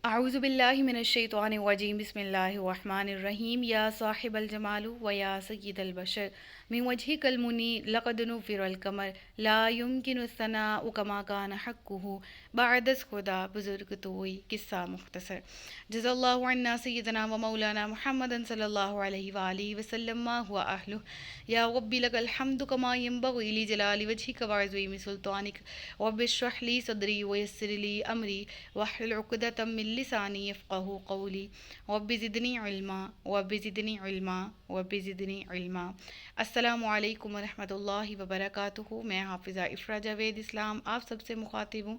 اعوذ باللہ من الشیطان الرجیم بسم اللہ الرحمن الرحیم یا صاحب الجمال و یا سید البشر من وجهك المنی لقد نفر القمر لا يمكن الثناء كما كان حقه بعد از خدا بزرگ توئی قصہ مختصر جزا اللہ عنا سیدنا و مولانا محمد صلی اللہ علیہ وآلہ وسلم ما هو اہلہ یا رب لك الحمد كما ينبغي لجلال وجهك وعظیم سلطانك رب اشرح لي صدری ويسر لي امری واحلل عقدة من لسانی یفقہوا قولی رب زدنی علما رب زدنی علما رب زدنی علما۔ السلام علیکم ورحمۃ اللہ وبرکاتہ۔ میں حافظہ افرا جاوید اسلام آپ سب سے مخاطب ہوں۔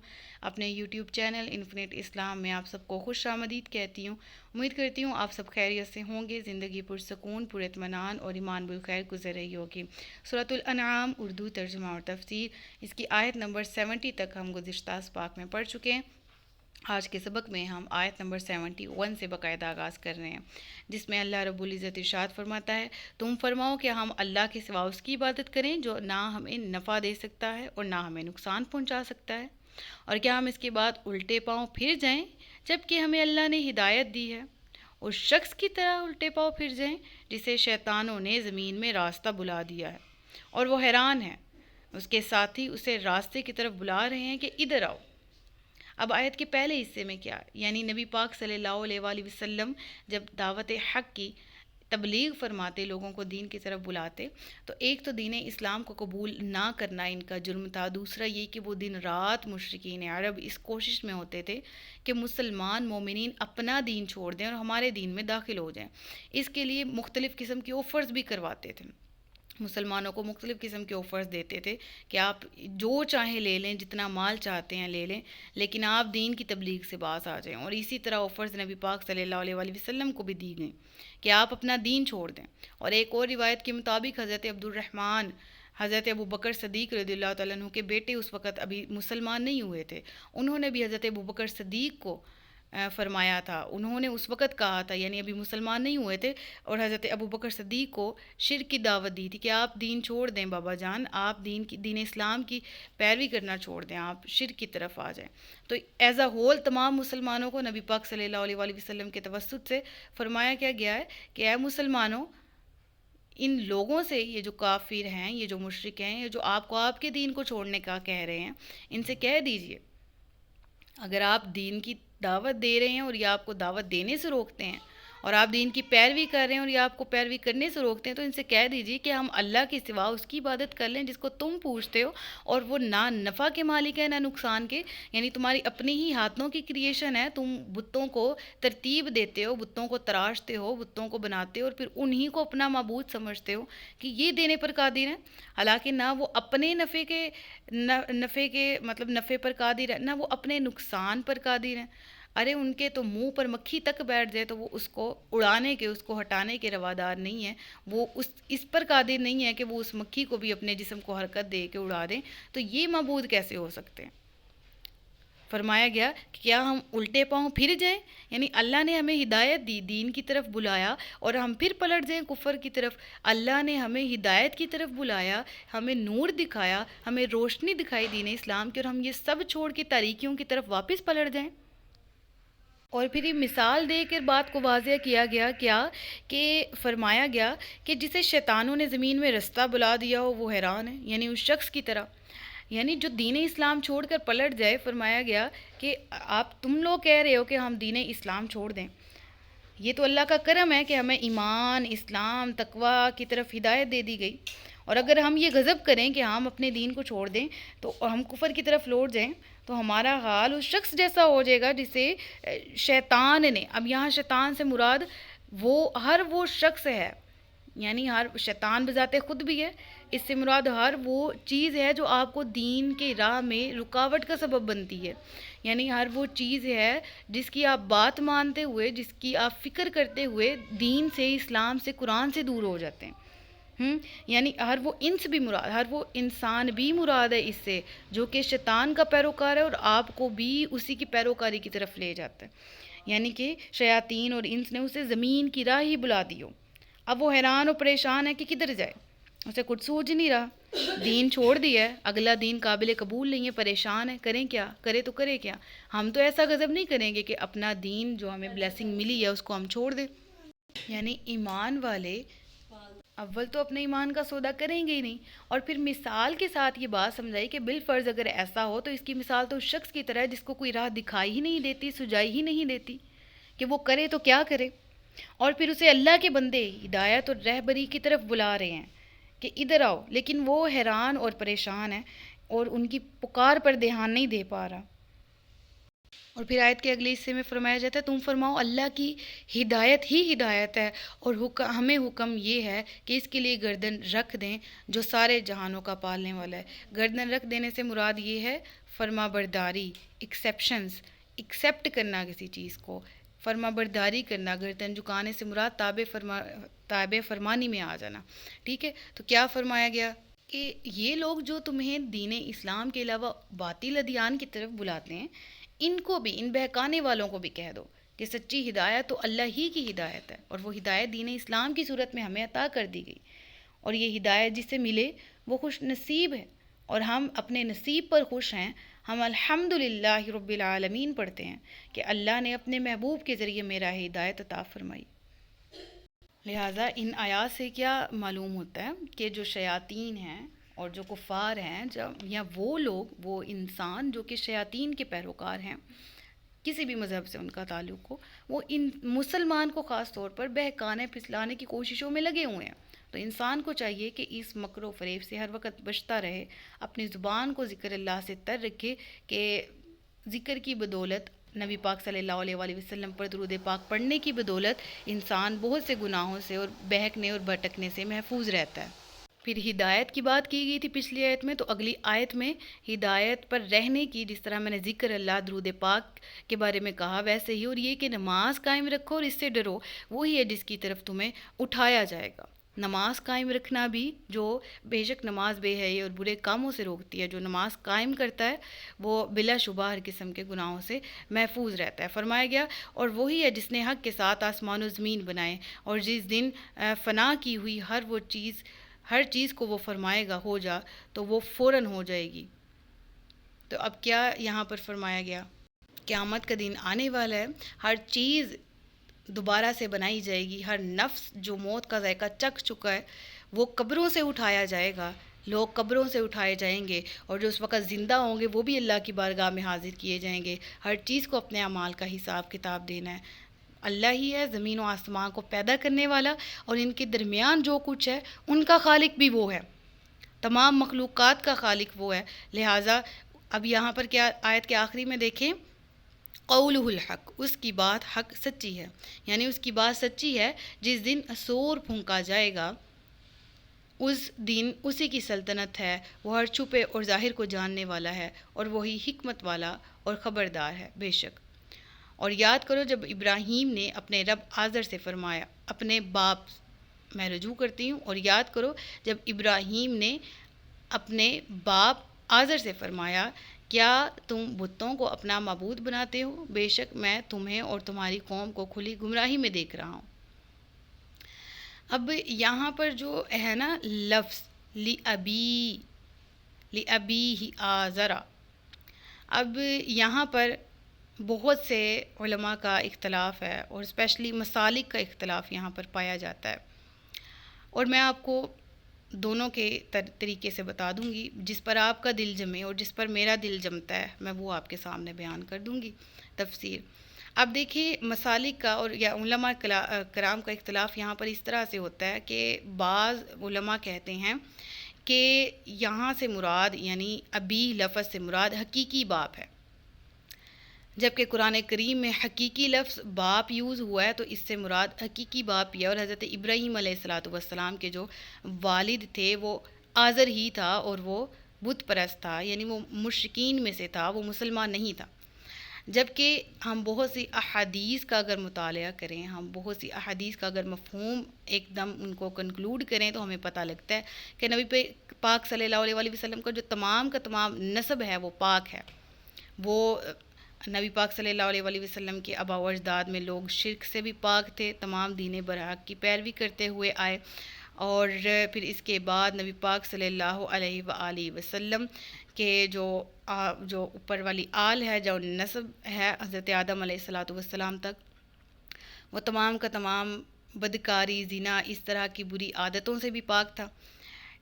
اپنے یوٹیوب چینل انفینٹ اسلام میں آپ سب کو خوش آمدید کہتی ہوں۔ امید کرتی ہوں آپ سب خیریت سے ہوں گے، زندگی پرسکون، پر اطمینان اور ایمان بالخیر گزر رہی ہوگی۔ سورۃ الانعام اردو ترجمہ اور تفسیر، اس کی آیت نمبر 70 تک ہم گزشتہ اسباق میں پڑھ چکے ہیں۔ آج کے سبق میں ہم آیت نمبر 71 سے باقاعدہ آغاز کر رہے ہیں، جس میں اللہ رب العزت ارشاد فرماتا ہے، تم فرماؤ کہ ہم اللہ کے سوا اس کی عبادت کریں جو نہ ہمیں نفع دے سکتا ہے اور نہ ہمیں نقصان پہنچا سکتا ہے، اور کیا ہم اس کے بعد الٹے پاؤں پھر جائیں جب کہ ہمیں اللہ نے ہدایت دی ہے، اس شخص کی طرح الٹے پاؤں پھر جائیں جسے شیطانوں نے زمین میں راستہ بلا دیا ہے اور وہ حیران ہے، اس کے ساتھی اسے راستے کی طرف بلا رہے ہیں کہ ادھر آؤ۔ اب آیت کے پہلے حصے میں کیا، یعنی نبی پاک صلی اللہ علیہ وآلہ وسلم جب دعوت حق کی تبلیغ فرماتے، لوگوں کو دین کی طرف بلاتے، تو ایک تو دین اسلام کو قبول نہ کرنا ان کا جرم تھا، دوسرا یہ کہ وہ دن رات مشرکین عرب اس کوشش میں ہوتے تھے کہ مسلمان مومنین اپنا دین چھوڑ دیں اور ہمارے دین میں داخل ہو جائیں۔ اس کے لیے مختلف قسم کی آفرز بھی کرواتے تھے، مسلمانوں کو مختلف قسم کے آفرز دیتے تھے کہ آپ جو چاہیں لے لیں، جتنا مال چاہتے ہیں لے لیں، لیکن آپ دین کی تبلیغ سے باز آ جائیں۔ اور اسی طرح آفرز نبی پاک صلی اللہ علیہ وآلہ وسلم کو بھی دی گئیں کہ آپ اپنا دین چھوڑ دیں۔ اور ایک اور روایت کے مطابق حضرت عبدالرحمن، حضرت ابو بکر صدیق رضی اللہ تعالیٰ عنہ کے بیٹے اس وقت ابھی مسلمان نہیں ہوئے تھے، انہوں نے بھی حضرت ابو بکر صدیق کو فرمایا تھا، انہوں نے اس وقت کہا تھا، یعنی ابھی مسلمان نہیں ہوئے تھے، اور حضرت ابو بکر صدیق کو شرک کی دعوت دی تھی کہ آپ دین چھوڑ دیں بابا جان، آپ دین اسلام کی پیروی کرنا چھوڑ دیں، آپ شرک کی طرف آ جائیں۔ تو ایز اے ہول تمام مسلمانوں کو نبی پاک صلی اللہ علیہ وآلہ وسلم کے توسط سے فرمایا کیا گیا ہے کہ اے مسلمانوں، ان لوگوں سے، یہ جو کافر ہیں، یہ جو مشرک ہیں، یہ جو آپ کو آپ کے دین کو چھوڑنے کا کہہ رہے ہیں، ان سے کہہ دیجئے اگر آپ دین کی دعوت دے رہے ہیں اور یہ آپ کو دعوت دینے سے روکتے ہیں، اور آپ دین کی پیروی کر رہے ہیں اور یہ آپ کو پیروی کرنے سے روکتے ہیں، تو ان سے کہہ دیجیے کہ ہم اللہ کے سوا اس کی عبادت کر لیں جس کو تم پوچھتے ہو، اور وہ نہ نفع کے مالک ہے نہ نقصان کے، یعنی تمہاری اپنے ہی ہاتھوں کی کریشن ہے، تم بتوں کو ترتیب دیتے ہو، بتوں کو تراشتے ہو، بتوں کو بناتے ہو اور پھر انہی کو اپنا معبود سمجھتے ہو کہ یہ دینے پر قادر ہیں، حالانکہ نہ وہ اپنے نفع پر قادر ہے، نہ وہ اپنے نقصان پر قادر ہیں۔ ارے ان کے تو منہ پر مکھی تک بیٹھ جائے تو وہ اس کو اڑانے کے، اس کو ہٹانے کے روادار نہیں ہیں، وہ اس پر قادر نہیں ہے کہ وہ اس مکھی کو بھی اپنے جسم کو حرکت دے کے اڑا دیں، تو یہ معبود کیسے ہو سکتے ہیں؟ فرمایا گیا کہ کیا ہم الٹے پاؤں پھر جائیں، یعنی اللہ نے ہمیں ہدایت دی، دین کی طرف بلایا، اور ہم پھر پلٹ جائیں کفر کی طرف؟ اللہ نے ہمیں ہدایت کی طرف بلایا، ہمیں نور دکھایا، ہمیں روشنی دکھائی دین اسلام کی، اور ہم یہ سب چھوڑ کے تاریکیوں کی طرف واپس پلٹ جائیں؟ اور پھر یہ مثال دے کر بات کو واضح کیا گیا، کیا کہ فرمایا گیا کہ جسے شیطانوں نے زمین میں رستہ بلا دیا ہو وہ حیران ہے، یعنی اس شخص کی طرح، یعنی جو دین اسلام چھوڑ کر پلٹ جائے۔ فرمایا گیا کہ تم لوگ کہہ رہے ہو کہ ہم دین اسلام چھوڑ دیں، یہ تو اللہ کا کرم ہے کہ ہمیں ایمان، اسلام، تقوی کی طرف ہدایت دے دی گئی، اور اگر ہم یہ غضب کریں کہ ہم اپنے دین کو چھوڑ دیں تو ہم کفر کی طرف لوٹ جائیں، تو ہمارا حال اس شخص جیسا ہو جائے گا جسے شیطان نے، اب یہاں شیطان سے مراد ہر وہ شخص ہے، یعنی ہر شیطان بذات خود بھی ہے، اس سے مراد ہر وہ چیز ہے جو آپ کو دین کے راہ میں رکاوٹ کا سبب بنتی ہے، یعنی ہر وہ چیز ہے جس کی آپ بات مانتے ہوئے، جس کی آپ فکر کرتے ہوئے دین سے، اسلام سے، قرآن سے دور ہو جاتے ہیں۔ یعنی ہر وہ انس بھی مراد، ہر وہ انسان بھی مراد ہے اس سے جو کہ شیطان کا پیروکار ہے اور آپ کو بھی اسی کی پیروکاری کی طرف لے جاتا ہے، یعنی کہ شیاطین اور انس نے اسے زمین کی راہ ہی بلا دی ہو۔ اب وہ حیران و پریشان ہے کہ کدھر جائے، اسے کچھ سوچ نہیں رہا، دین چھوڑ دیا ہے، اگلا دین قابل قبول نہیں ہے، پریشان ہے، کریں کیا، کرے تو کرے کیا۔ ہم تو ایسا غضب نہیں کریں گے کہ اپنا دین جو ہمیں بلیسنگ ملی ہے اس کو ہم چھوڑ دیں۔ یعنی ایمان والے اول تو اپنے ایمان کا سودا کریں گے ہی نہیں، اور پھر مثال کے ساتھ یہ بات سمجھائی کہ بالفرض اگر ایسا ہو تو اس کی مثال تو اس شخص کی طرح ہے جس کو کوئی راہ دکھائی ہی نہیں دیتی، سجائی ہی نہیں دیتی کہ وہ کرے تو کیا کرے، اور پھر اسے اللہ کے بندے ہدایت اور رہبری کی طرف بلا رہے ہیں کہ ادھر آؤ، لیکن وہ حیران اور پریشان ہے اور ان کی پکار پر دھیان نہیں دے پا رہا۔ اور پھر آیت کے اگلے حصے میں فرمایا جاتا ہے تم فرماؤ اللہ کی ہدایت ہی ہدایت ہے، اور ہمیں حکم یہ ہے کہ اس کے لیے گردن رکھ دیں جو سارے جہانوں کا پالنے والا ہے۔ گردن رکھ دینے سے مراد یہ ہے فرما برداری، ایکسیپشنز، ایکسیپٹ کرنا کسی چیز کو، فرما برداری کرنا، گردن جھکانے سے مراد تابع فرمانی میں آ جانا۔ ٹھیک ہے، تو کیا فرمایا گیا کہ یہ لوگ جو تمہیں دین اسلام کے علاوہ باطل ادیان کی طرف بلاتے ہیں، ان کو بھی، ان بہکانے والوں کو بھی کہہ دو کہ سچی ہدایت تو اللہ ہی کی ہدایت ہے، اور وہ ہدایت دین اسلام کی صورت میں ہمیں عطا کر دی گئی، اور یہ ہدایت جسے ملے وہ خوش نصیب ہے، اور ہم اپنے نصیب پر خوش ہیں۔ ہم الحمدللہ رب العالمین پڑھتے ہیں کہ اللہ نے اپنے محبوب کے ذریعے میرا ہدایت عطا فرمائی۔ لہٰذا ان آیات سے کیا معلوم ہوتا ہے کہ جو شیاطین ہیں اور جو کفار ہیں، یا وہ لوگ، وہ انسان جو کہ شیاطین کے پیروکار ہیں، کسی بھی مذہب سے ان کا تعلق ہو، وہ ان مسلمان کو خاص طور پر بہکانے پھسلانے کی کوششوں میں لگے ہوئے ہیں۔ تو انسان کو چاہیے کہ اس مکر و فریب سے ہر وقت بچتا رہے، اپنی زبان کو ذکر اللہ سے تر رکھے کہ ذکر کی بدولت، نبی پاک صلی اللہ علیہ وآلہ وسلم پر درود پاک پڑھنے کی بدولت انسان بہت سے گناہوں سے اور بہکنے اور بھٹکنے سے محفوظ رہتا ہے۔ پھر ہدایت کی بات کی گئی تھی پچھلی آیت میں، تو اگلی آیت میں ہدایت پر رہنے کی، جس طرح میں نے ذکر اللہ، درود پاک کے بارے میں کہا، ویسے ہی، اور یہ کہ نماز قائم رکھو اور اس سے ڈرو، وہی ہے جس کی طرف تمہیں اٹھایا جائے گا۔ نماز قائم رکھنا بھی، جو بے شک نماز بے حیائی اور برے کاموں سے روکتی ہے، جو نماز قائم کرتا ہے وہ بلا شبہ ہر قسم کے گناہوں سے محفوظ رہتا ہے۔ فرمایا گیا اور وہی ہے جس نے حق کے ساتھ آسمان و زمین بنائے، اور جس دن فنا کی ہوئی ہر چیز کو وہ فرمائے گا ہو جا، تو وہ فوراً ہو جائے گی۔ تو اب کیا یہاں پر فرمایا گیا؟ قیامت کا دن آنے والا ہے، ہر چیز دوبارہ سے بنائی جائے گی، ہر نفس جو موت کا ذائقہ چکھ چکا ہے وہ قبروں سے اٹھایا جائے گا، لوگ قبروں سے اٹھائے جائیں گے، اور جو اس وقت زندہ ہوں گے وہ بھی اللہ کی بارگاہ میں حاضر کیے جائیں گے۔ ہر چیز کو اپنے اعمال کا حساب کتاب دینا ہے۔ اللہ ہی ہے زمین و آسمان کو پیدا کرنے والا، اور ان کے درمیان جو کچھ ہے ان کا خالق بھی وہ ہے، تمام مخلوقات کا خالق وہ ہے۔ لہٰذا اب یہاں پر کیا آیت کے آخری میں دیکھیں، قولہ الحق، اس کی بات حق سچی ہے، یعنی اس کی بات سچی ہے۔ جس دن سور پھونکا جائے گا اس دن اسی کی سلطنت ہے، وہ ہر چھپے اور ظاہر کو جاننے والا ہے، اور وہی حکمت والا اور خبردار ہے بے شک۔ اور یاد کرو جب ابراہیم نے اپنے رب آزر سے فرمایا، اپنے باپ، میں رجوع کرتی ہوں، اور یاد کرو جب ابراہیم نے اپنے باپ آزر سے فرمایا کیا تم بتوں کو اپنا معبود بناتے ہو؟ بے شک میں تمہیں اور تمہاری قوم کو کھلی گمراہی میں دیکھ رہا ہوں۔ اب یہاں پر جو ہے نا لفظ لِأَبِيهِ آزَرَ، اب یہاں پر بہت سے علماء کا اختلاف ہے، اور اسپیشلی مسالک کا اختلاف یہاں پر پایا جاتا ہے، اور میں آپ کو دونوں کے طریقے سے بتا دوں گی، جس پر آپ کا دل جمے اور جس پر میرا دل جمتا ہے میں وہ آپ کے سامنے بیان کر دوں گی تفسیر۔ اب دیکھیے مسالک کا اور یا علماء کرام کا اختلاف یہاں پر اس طرح سے ہوتا ہے کہ بعض علماء کہتے ہیں کہ یہاں سے مراد، یعنی ابی لفظ سے مراد حقیقی باپ ہے، جبکہ قرآن کریم میں حقیقی لفظ باپ یوز ہوا ہے تو اس سے مراد حقیقی باپ ہے، اور حضرت ابراہیم علیہ الصلاۃ والسلام کے جو والد تھے وہ آزر ہی تھا، اور وہ بت پرست تھا، یعنی وہ مشرکین میں سے تھا، وہ مسلمان نہیں تھا۔ جبکہ ہم بہت سی احادیث کا اگر مطالعہ کریں، ہم بہت سی احادیث کا اگر مفہوم ایک دم ان کو کنکلوڈ کریں تو ہمیں پتہ لگتا ہے کہ نبی پاک صلی اللہ علیہ وآلہ وسلم کا جو تمام کا تمام نسب ہے وہ پاک ہے۔ وہ نبی پاک صلی اللہ علیہ وآلہ وسلم کے آباء و اجداد میں لوگ شرک سے بھی پاک تھے، تمام دین برحق کی پیروی کرتے ہوئے آئے، اور پھر اس کے بعد نبی پاک صلی اللہ علیہ وآلہ وسلم کے جو اوپر والی آل ہے، جو نسب ہے حضرت آدم علیہ الصلاۃ والسلام تک، وہ تمام کا تمام بدکاری، زنا، اس طرح کی بری عادتوں سے بھی پاک تھا.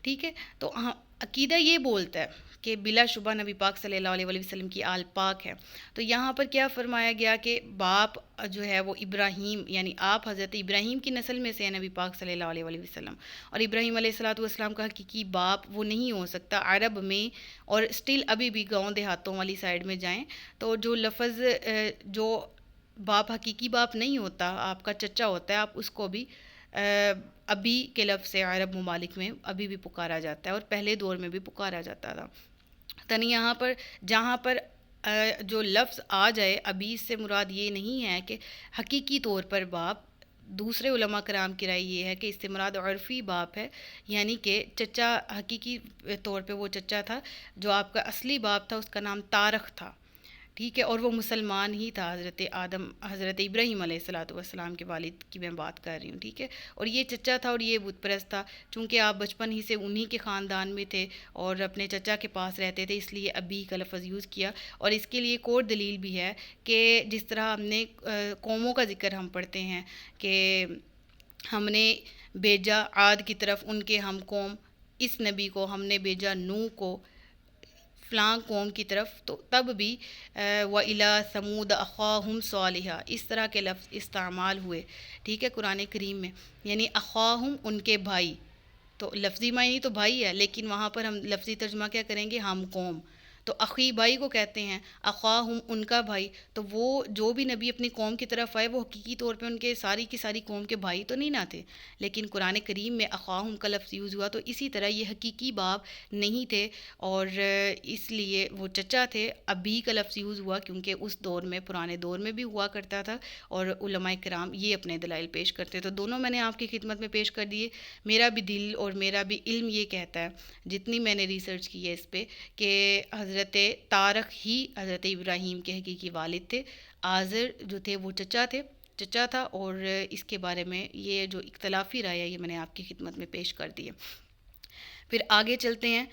ٹھیک ہے، تو عقیدہ یہ بولتا ہے کہ بلا شبہ نبی پاک صلی اللہ علیہ وسلم کی آل پاک ہے. تو یہاں پر کیا فرمایا گیا کہ باپ جو ہے وہ ابراہیم، یعنی آپ حضرت ابراہیم کی نسل میں سے ہیں نبی پاک صلی اللہ علیہ وسلم. اور ابراہیم علیہ الصلاۃ والسلام کا حقیقی باپ وہ نہیں ہو سکتا عرب میں، اور اسٹل ابھی بھی گاؤں دیہاتوں والی سائڈ میں جائیں تو جو لفظ جو باپ حقیقی باپ نہیں ہوتا، آپ کا چچا ہوتا ہے، آپ اس کو بھی ابھی کے لفظ سے عرب ممالک میں ابھی بھی پکارا جاتا ہے، اور پہلے دور میں بھی پکارا جاتا تھا. یعنی یہاں پر جہاں پر جو لفظ آ جائے ابھی، اس سے مراد یہ نہیں ہے کہ حقیقی طور پر باپ. دوسرے علماء کرام کی رائے یہ ہے کہ اس سے مراد عرفی باپ ہے، یعنی کہ چچا حقیقی طور پہ وہ چچا تھا، جو آپ کا اصلی باپ تھا اس کا نام طارق تھا. ٹھیک ہے، اور وہ مسلمان ہی تھا. حضرت ابراہیم علیہ الصلاۃ والسلام کے والد کی میں بات کر رہی ہوں. ٹھیک ہے، اور یہ چچا تھا اور یہ بت پرست تھا. چونکہ آپ بچپن ہی سے انہی کے خاندان میں تھے اور اپنے چچا کے پاس رہتے تھے، اس لیے ابی کا لفظ یوز کیا. اور اس کے لیے ایک اور دلیل بھی ہے کہ جس طرح ہم نے قوموں کا ذکر ہم پڑھتے ہیں کہ ہم نے بھیجا عاد کی طرف ان کے ہم قوم، اس نبی کو ہم نے بھیجا نوح کو فلاں قوم کی طرف، تو تب بھی وَإِلَىٰ ثَمُودَ أَخَاهُمْ صَالِحًا اس طرح کے لفظ استعمال ہوئے. ٹھیک ہے، قرآن کریم میں، یعنی اخواہم ان کے بھائی. تو لفظی معنی تو بھائی ہے، لیکن وہاں پر ہم لفظی ترجمہ کیا کریں گے؟ ہم قوم. تو اخی بھائی کو کہتے ہیں، اخواہم ان کا بھائی. تو وہ جو بھی نبی اپنی قوم کی طرف آئے وہ حقیقی طور پہ ان کے ساری کی ساری قوم کے بھائی تو نہیں نہ تھے، لیکن قرآن کریم میں اخواہم کا لفظ یوز ہوا. تو اسی طرح یہ حقیقی باپ نہیں تھے، اور اس لیے وہ چچا تھے. ابھی کا لفظ یوز ہوا کیونکہ اس دور میں، پرانے دور میں بھی ہوا کرتا تھا، اور علماء کرام یہ اپنے دلائل پیش کرتے. تو دونوں میں نے آپ کی خدمت میں پیش کر دیے. میرا بھی دل اور میرا بھی علم یہ کہتا ہے، جتنی میں نے ریسرچ کی ہے اس پہ، کہ حضرت طارق ہی حضرت ابراہیم کے حقیقی والد تھے. آزر جو تھے وہ چچا تھا. اور اس کے بارے میں یہ جو اختلافی رائے ہے یہ میں نے آپ کی خدمت میں پیش کر دی ہے. پھر آگے چلتے ہیں.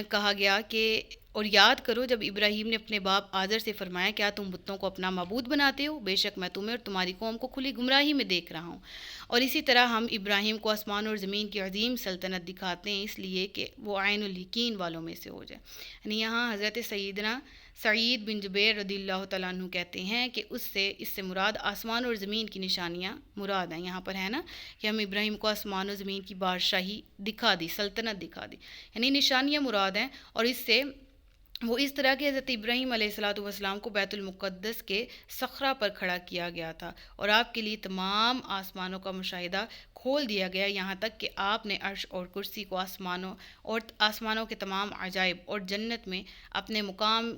کہا گیا کہ اور یاد کرو جب ابراہیم نے اپنے باپ آزر سے فرمایا، کیا تم بتوں کو اپنا معبود بناتے ہو؟ بے شک میں تمہیں اور تمہاری قوم کو کھلی گمراہی میں دیکھ رہا ہوں. اور اسی طرح ہم ابراہیم کو آسمان اور زمین کی عظیم سلطنت دکھاتے ہیں، اس لیے کہ وہ عین الیقین والوں میں سے ہو جائے. یعنی یہاں حضرت سیدنا سعید بن جبیر رضی اللہ تعالیٰ عنہ کہتے ہیں کہ اس سے مراد آسمان اور زمین کی نشانیاں مراد ہیں. یہاں پر ہے نا کہ ہم ابراہیم کو آسمان و زمین کی بادشاہی دکھا دی، سلطنت دکھا دی، یعنی نشانیاں مراد ہیں. اور اس سے وہ اس طرح کہ حضرت ابراہیم علیہ الصلاۃ والسلام کو بیت المقدس کے صخرہ پر کھڑا کیا گیا تھا، اور آپ کے لیے تمام آسمانوں کا مشاہدہ کھول دیا گیا، یہاں تک کہ آپ نے عرش اور کرسی کو آسمانوں کے تمام عجائب اور جنت میں اپنے مقام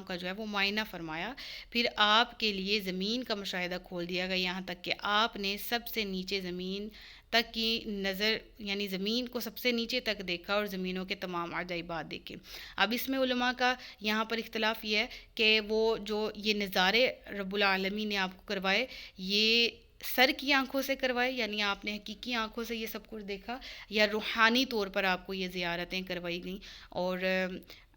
کا جو ہے وہ معائنہ فرمایا. پھر آپ کے لیے زمین کا مشاہدہ کھول دیا گیا، یہاں تک کہ آپ نے سب سے نیچے زمین تک کی نظر، یعنی زمین کو سب سے نیچے تک دیکھا اور زمینوں کے تمام عجائبات دیکھے. اب اس میں علماء کا یہاں پر اختلاف یہ ہے کہ وہ جو یہ نظارے رب العالمین نے آپ کو کروائے، یہ سر کی آنکھوں سے کروائے، یعنی آپ نے حقیقی آنکھوں سے یہ سب کچھ دیکھا، یا روحانی طور پر آپ کو یہ زیارتیں کروائی گئیں اور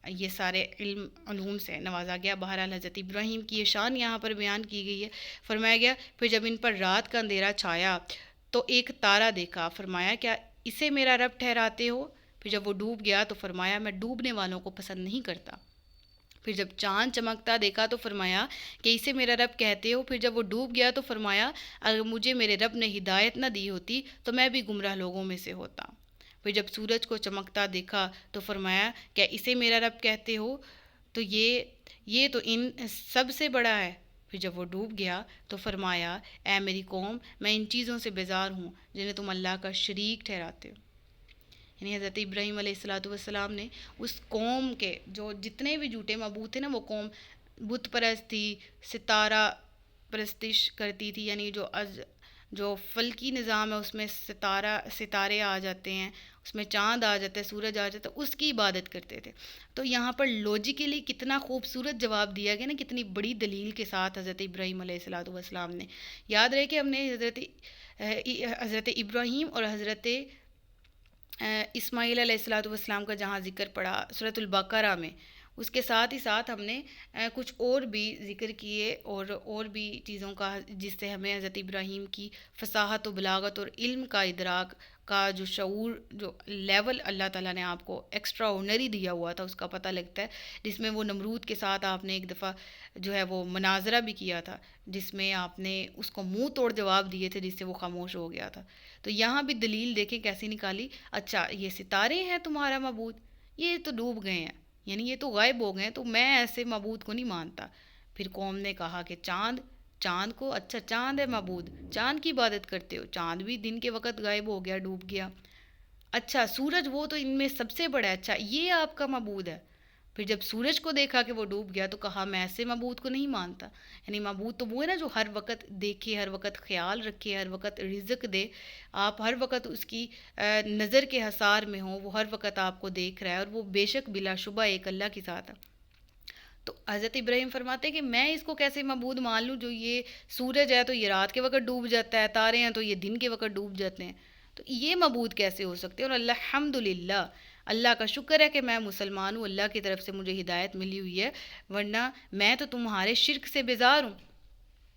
یہ سارے علوم سے نوازا گیا. بہرحال حضرت ابراہیم کی یہ شان یہاں پر بیان کی گئی ہے. فرمایا گیا پھر جب ان پر رات کا اندھیرا چھایا تو ایک تارا دیکھا، فرمایا کیا اسے میرا رب ٹھہراتے ہو؟ پھر جب وہ ڈوب گیا تو فرمایا میں ڈوبنے والوں کو پسند نہیں کرتا. پھر جب چاند چمکتا دیکھا تو فرمایا کہ اسے میرا رب کہتے ہو؟ پھر جب وہ ڈوب گیا تو فرمایا اگر مجھے میرے رب نے ہدایت نہ دی ہوتی تو میں بھی گمراہ لوگوں میں سے ہوتا. پھر جب سورج کو چمکتا دیکھا تو فرمایا کیا اسے میرا رب کہتے ہو؟ تو یہ تو ان سب سے بڑا ہے. پھر جب وہ ڈوب گیا تو فرمایا اے میری قوم، میں ان چیزوں سے بیزار ہوں جنہیں تم اللہ کا شریک ٹھہراتے ہو. یعنی حضرت ابراہیم علیہ الصلاۃ والسلام نے اس قوم کے جو جتنے بھی جھوٹے معبود تھے نا، وہ قوم بت پرست تھی، ستارہ پرستش کرتی تھی، یعنی جو فلکی نظام ہے اس میں ستارے آ جاتے ہیں، اس میں چاند آ جاتا ہے، سورج آ جاتا ہے، اس کی عبادت کرتے تھے۔ تو یہاں پر لاجیکلی کتنا خوبصورت جواب دیا گیا نا، کتنی بڑی دلیل کے ساتھ حضرت ابراہیم علیہ الصلوۃ والسلام نے۔ یاد رہے کہ ہم نے حضرت ابراہیم اور حضرت اسماعیل علیہ الصلوۃ والسلام کا جہاں ذکر پڑا سورۃ البقرہ میں، اس کے ساتھ ہی ساتھ ہم نے کچھ اور بھی ذکر کیے اور بھی چیزوں کا، جس سے ہمیں حضرت ابراہیم کی فصاحت و بلاغت اور علم کا ادراک کا جو شعور، جو لیول اللہ تعالیٰ نے آپ کو ایکسٹرا آرڈنری دیا ہوا تھا اس کا پتہ لگتا ہے، جس میں وہ نمرود کے ساتھ آپ نے ایک دفعہ جو ہے وہ مناظرہ بھی کیا تھا، جس میں آپ نے اس کو منہ توڑ جواب دیے تھے، جس سے وہ خاموش ہو گیا تھا۔ تو یہاں بھی دلیل دیکھیں کیسی نکالی، اچھا یہ ستارے ہیں تمہارا معبود، یہ تو ڈوب گئے ہیں، یعنی یہ تو غائب ہو گئے ہیں، تو میں ایسے معبود کو نہیں مانتا۔ پھر قوم نے کہا کہ چاند کو، اچھا چاند ہے معبود، چاند کی عبادت کرتے ہو، چاند بھی دن کے وقت غائب ہو گیا، ڈوب گیا۔ اچھا سورج، وہ تو ان میں سب سے بڑا ہے، اچھا یہ آپ کا معبود ہے۔ پھر جب سورج کو دیکھا کہ وہ ڈوب گیا تو کہا میں ایسے معبود کو نہیں مانتا۔ یعنی معبود تو وہ ہے نا جو ہر وقت دیکھے، ہر وقت خیال رکھے، ہر وقت رزق دے، آپ ہر وقت اس کی نظر کے حصار میں ہوں، وہ ہر وقت آپ کو دیکھ رہا ہے، اور وہ بے شک بلا شبہ ایک اللہ کی ذات ہے۔ تو حضرت ابراہیم فرماتے ہیں کہ میں اس کو کیسے معبود مان لوں، جو یہ سورج ہے تو یہ رات کے وقت ڈوب جاتا ہے، تارے ہیں تو یہ دن کے وقت ڈوب جاتے ہیں، تو یہ معبود کیسے ہو سکتے ہیں؟ اور الحمدللہ، اللہ کا شکر ہے کہ میں مسلمان ہوں، اللہ کی طرف سے مجھے ہدایت ملی ہوئی ہے، ورنہ میں تو تمہارے شرک سے بیزار ہوں۔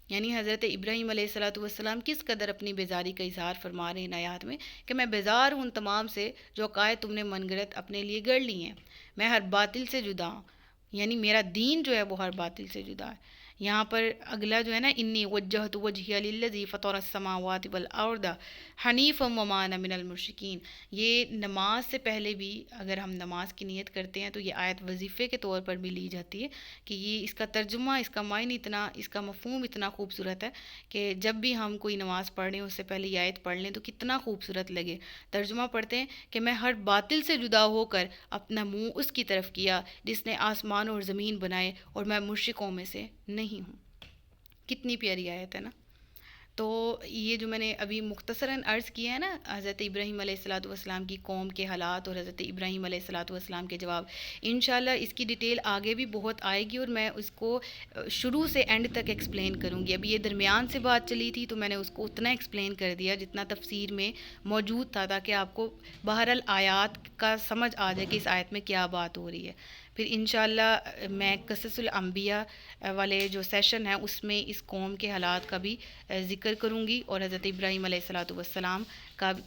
یعنی حضرت ابراہیم علیہ الصلوۃ والسلام کس قدر اپنی بیزاری کا اظہار فرما رہے ہیں ان آیات میں، کہ میں بیزار ہوں ان تمام سے جو عقائد تم نے من گھڑت اپنے لیے گڑھ لی ہیں، میں ہر باطل سے جدا ہوں، یعنی میرا دین جو ہے وہ ہر باطل سے جدا ہے۔ یہاں پر اگلا جو ہے نا، انی وجہت وجہی للذی فطر السماوات والارض حنیفا وما انا من المشرکین، یہ نماز سے پہلے بھی اگر ہم نماز کی نیت کرتے ہیں تو یہ آیت وظیفے کے طور پر بھی لی جاتی ہے، کہ یہ اس کا ترجمہ، اس کا معنی اتنا، اس کا مفہوم اتنا خوبصورت ہے کہ جب بھی ہم کوئی نماز پڑھ رہے ہیں اس سے پہلے یہ آیت پڑھ لیں تو کتنا خوبصورت لگے۔ ترجمہ پڑھتے ہیں کہ میں ہر باطل سے جدا ہو کر اپنا منہ اس کی طرف کیا جس نے آسمان اور زمین بنائے، اور میں مشرکوں میں سے نہیں ہوں۔ کتنی پیاری آیت ہے نا۔ تو یہ جو میں نے ابھی مختصراً عرض کیا ہے نا حضرت ابراہیم علیہ الصلوۃ والسلام کی قوم کے حالات اور حضرت ابراہیم علیہ الصلوۃ والسلام کے جواب، انشاءاللہ اس کی ڈیٹیل آگے بھی بہت آئے گی، اور میں اس کو شروع سے اینڈ تک ایکسپلین کروں گی۔ ابھی یہ درمیان سے بات چلی تھی تو میں نے اس کو اتنا ایکسپلین کر دیا جتنا تفسیر میں موجود تھا، تاکہ آپ کو بہرحال آیات کا سمجھ آ جائے کہ اس آیت میں کیا بات ہو رہی ہے۔ پھر انشاءاللہ میں قصص الانبیاء والے جو سیشن ہیں اس میں اس قوم کے حالات کا بھی ذکر کروں گی، اور حضرت ابراہیم علیہ الصلوۃ والسلام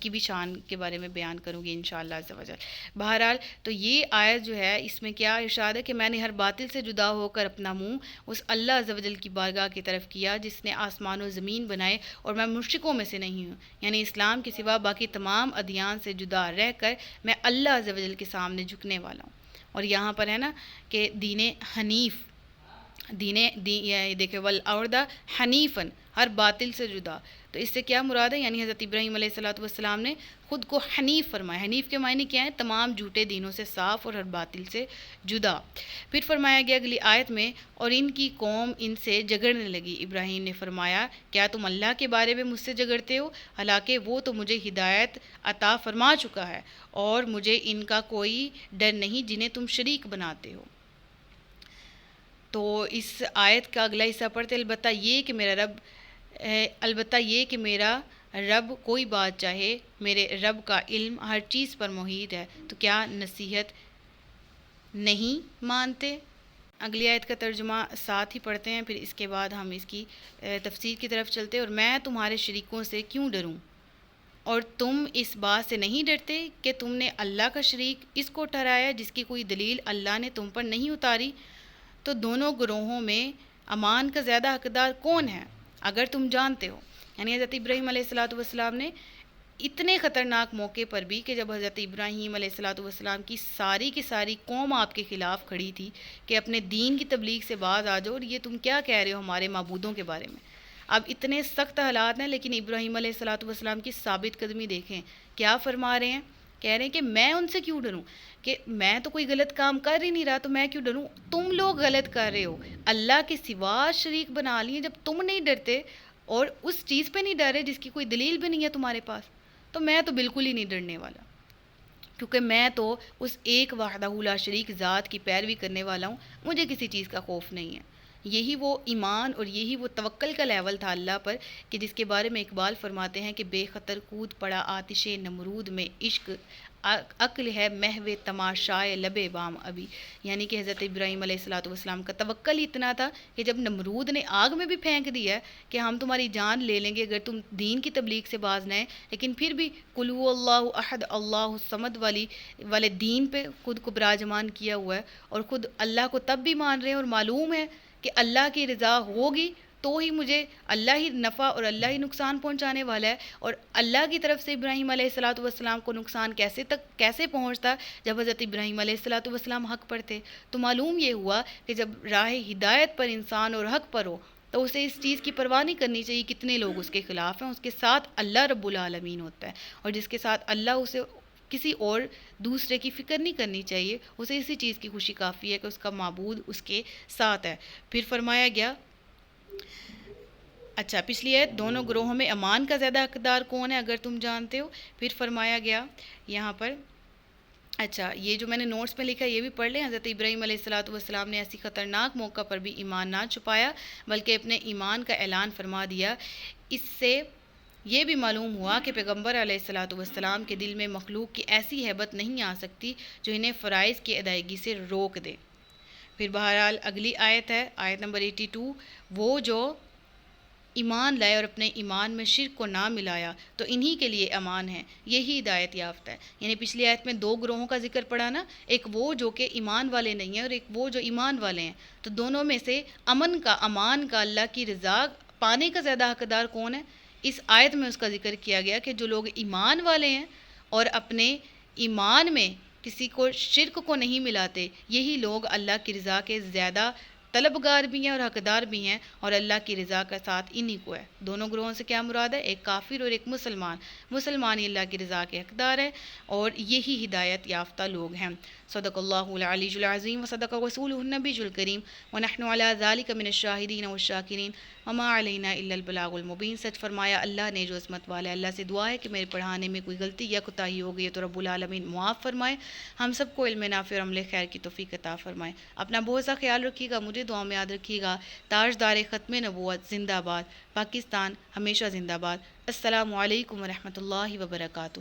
کی بھی شان کے بارے میں بیان کروں گی انشاءاللہ عز و جل۔ بہرحال تو یہ آیت جو ہے اس میں کیا ارشاد ہے کہ میں نے ہر باطل سے جدا ہو کر اپنا منہ اس اللہ عز و جل کی بارگاہ کی طرف کیا جس نے آسمان و زمین بنائے، اور میں مشرکوں میں سے نہیں ہوں، یعنی اسلام کے سوا باقی تمام ادیان سے جدا رہ کر میں اللہ عز و جل کے سامنے جھکنے والا ہوں۔ اور یہاں پر ہے نا کہ دین حنیف، دیکھے والارض حنیفاً، ہر باطل سے جدا، تو اس سے کیا مراد ہے؟ یعنی حضرت ابراہیم علیہ الصلوۃ والسلام نے خود کو حنیف فرمایا۔ حنیف کے معنی کیا ہے؟ تمام جھوٹے دینوں سے صاف اور ہر باطل سے جدا۔ پھر فرمایا گیا اگلی آیت میں، اور ان کی قوم ان سے جھگڑنے لگی۔ ابراہیم نے فرمایا کیا تم اللہ کے بارے میں مجھ سے جھگڑتے ہو، حالانکہ وہ تو مجھے ہدایت عطا فرما چکا ہے، اور مجھے ان کا کوئی ڈر نہیں جنہیں تم شریک بناتے ہو۔ تو اس آیت کا اگلا حصہ پڑھتے، البتہ یہ کہ میرا رب کوئی بات چاہے، میرے رب کا علم ہر چیز پر محیط ہے، تو کیا نصیحت نہیں مانتے؟ اگلی آیت کا ترجمہ ساتھ ہی پڑھتے ہیں، پھر اس کے بعد ہم اس کی تفسیر کی طرف چلتے ہیں۔ اور میں تمہارے شریکوں سے کیوں ڈروں، اور تم اس بات سے نہیں ڈرتے کہ تم نے اللہ کا شریک اس کو ٹھہرایا جس کی کوئی دلیل اللہ نے تم پر نہیں اتاری؟ تو دونوں گروہوں میں امان کا زیادہ حقدار کون ہے اگر تم جانتے ہو؟ یعنی حضرت ابراہیم علیہ الصلوۃ والسلام نے اتنے خطرناک موقع پر بھی، کہ جب حضرت ابراہیم علیہ الصلوۃ والسلام کی ساری قوم آپ کے خلاف کھڑی تھی کہ اپنے دین کی تبلیغ سے باز آ جاؤ، اور یہ تم کیا کہہ رہے ہو ہمارے معبودوں کے بارے میں۔ اب اتنے سخت حالات ہیں، لیکن ابراہیم علیہ الصلوۃ والسلام کی ثابت قدمی دیکھیں، کیا فرما رہے ہیں؟ کہہ رہے ہیں کہ میں ان سے کیوں ڈروں، کہ میں تو کوئی غلط کام کر ہی نہیں رہا، تو میں کیوں ڈروں؟ تم لوگ غلط کر رہے ہو، اللہ کے سوا شریک بنا لیے، جب تم نہیں ڈرتے اور اس چیز پہ نہیں ڈر رہے جس کی کوئی دلیل بھی نہیں ہے تمہارے پاس، تو میں تو بالکل ہی نہیں ڈرنے والا، کیونکہ میں تو اس ایک وحدہ لا شریک ذات کی پیروی کرنے والا ہوں، مجھے کسی چیز کا خوف نہیں ہے۔ یہی وہ ایمان اور یہی وہ توکل کا لیول تھا اللہ پر، کہ جس کے بارے میں اقبال فرماتے ہیں کہ بے خطر کود پڑا آتش نمرود میں، عشق عقل ہے محو تماشائے لب بام ابھی، یعنی کہ حضرت ابراہیم علیہ الصلوۃ والسلام کا توکل ہی اتنا تھا کہ جب نمرود نے آگ میں بھی پھینک دیا ہے کہ ہم تمہاری جان لے لیں گے اگر تم دین کی تبلیغ سے باز نہ آئے، لیکن پھر بھی قل هو اللہ احد اللہ الصمد والے دین پہ خود کو براجمان کیا ہوا ہے، اور خود اللہ کو تب بھی مان رہے ہیں، اور معلوم ہے کہ اللہ کی رضا ہوگی تو ہی مجھے اللہ ہی نفع اور اللہ ہی نقصان پہنچانے والا ہے، اور اللہ کی طرف سے ابراہیم علیہ الصلوۃ والسلام کو نقصان کیسے پہنچتا جب حضرت ابراہیم علیہ الصلوۃ والسلام حق پر تھے۔ تو معلوم یہ ہوا کہ جب راہ ہدایت پر انسان اور حق پر ہو تو اسے اس چیز کی پرواہ نہیں کرنی چاہیے کتنے لوگ اس کے خلاف ہیں، اس کے ساتھ اللہ رب العالمین ہوتا ہے، اور جس کے ساتھ اللہ اسے کسی اور دوسرے کی فکر نہیں کرنی چاہیے، اسے اسی چیز کی خوشی کافی ہے کہ اس کا معبود اس کے ساتھ ہے۔ پھر فرمایا گیا، اچھا پچھلی ہے دونوں گروہوں میں امان کا زیادہ حقدار کون ہے اگر تم جانتے ہو۔ پھر فرمایا گیا یہاں پر، اچھا یہ جو میں نے نوٹس میں لکھا ہے یہ بھی پڑھ لیں۔ حضرت ابراہیم علیہ الصلوۃ والسلام نے ایسی خطرناک موقع پر بھی ایمان نہ چھپایا بلکہ اپنے ایمان کا اعلان فرما دیا۔ اس سے یہ بھی معلوم ہوا کہ پیغمبر علیہ الصلوۃ والسلام کے دل میں مخلوق کی ایسی ہیبت نہیں آ سکتی جو انہیں فرائض کی ادائیگی سے روک دے۔ پھر بہرحال اگلی آیت ہے، آیت نمبر 82، وہ جو ایمان لائے اور اپنے ایمان میں شرک کو نہ ملایا تو انہی کے لیے امان ہے، یہی ہدایت یافتہ ہے۔ یعنی پچھلی آیت میں دو گروہوں کا ذکر پڑا نا، ایک وہ جو کہ ایمان والے نہیں ہیں اور ایک وہ جو ایمان والے ہیں، تو دونوں میں سے امن کا، امان کا، اللہ کی رضا پانے کا زیادہ حقدار کون ہے؟ اس آیت میں اس کا ذکر کیا گیا کہ جو لوگ ایمان والے ہیں اور اپنے ایمان میں کسی کو شرک کو نہیں ملاتے، یہی لوگ اللہ کی رضا کے زیادہ طلبگار بھی ہیں اور حقدار بھی ہیں، اور اللہ کی رضا کا ساتھ انہی کو ہے۔ دونوں گروہوں سے کیا مراد ہے؟ ایک کافر اور ایک مسلمان۔ مسلمان ہی اللہ کی رضا کے حقدار ہیں اور یہی ہدایت یافتہ لوگ ہیں۔ صدق اللہ العلی العظیم وصدق رسولہ النبی الکریم ونحن علی ذلک من الشاہدین والشاکرین وما علینا الا البلاغ المبین۔ سچ فرمایا اللہ نے جو عظمت والا ہے۔ اللہ سے دعا ہے کہ میرے پڑھانے میں کوئی غلطی یا کوتاہی ہو گئی ہے تو رب العالمین معاف فرمائے، ہم سب کو علم نافع اور عمل خیر کی توفیق عطا فرمائے۔ اپنا بہت سا خیال رکھیے گا، مجھے دعا میں یاد رکھیے گا۔ تاجدار ختم نبوت زندہ باد، پاکستان ہمیشہ زندہ باد۔ السلام علیکم ورحمۃ اللہ وبرکاتہ۔